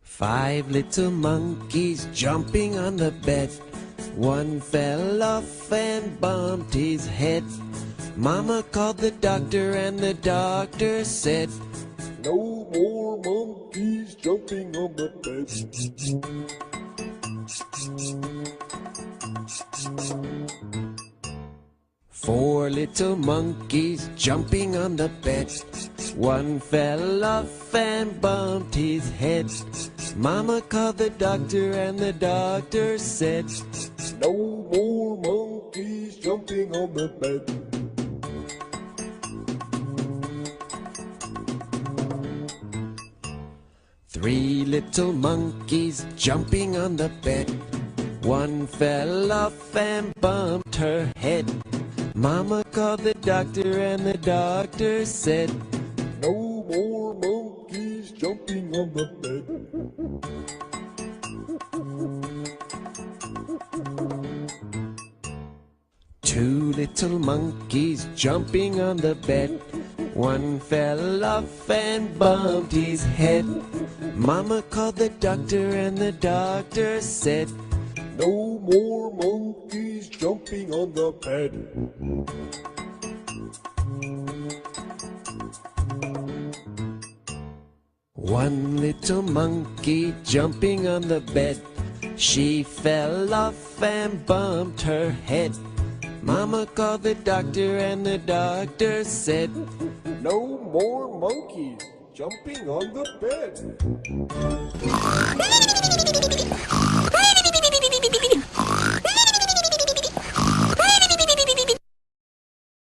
Five little monkeys jumping on the bed. One fell off and bumped his head. Mama called the doctor and the doctor said, "No more monkeys jumping on the bed." Four little monkeys jumping on the bed. One fell off and bumped his head. Mama called the doctor and the doctor said, "No more monkeys jumping on the bed." Three little monkeys jumping on the bed. One fell off and bumped her head. Mama called the doctor and the doctor said, "No more monkeys jumping on the bed." Two little monkeys jumping on the bed. One fell off and bumped his head. Mama called the doctor and the doctor said, "No more monkeys jumping on the bed." One little monkey jumping on the bed. She fell off and bumped her head. Mama called the doctor and the doctor said, "No more monkeys jumping on the bed."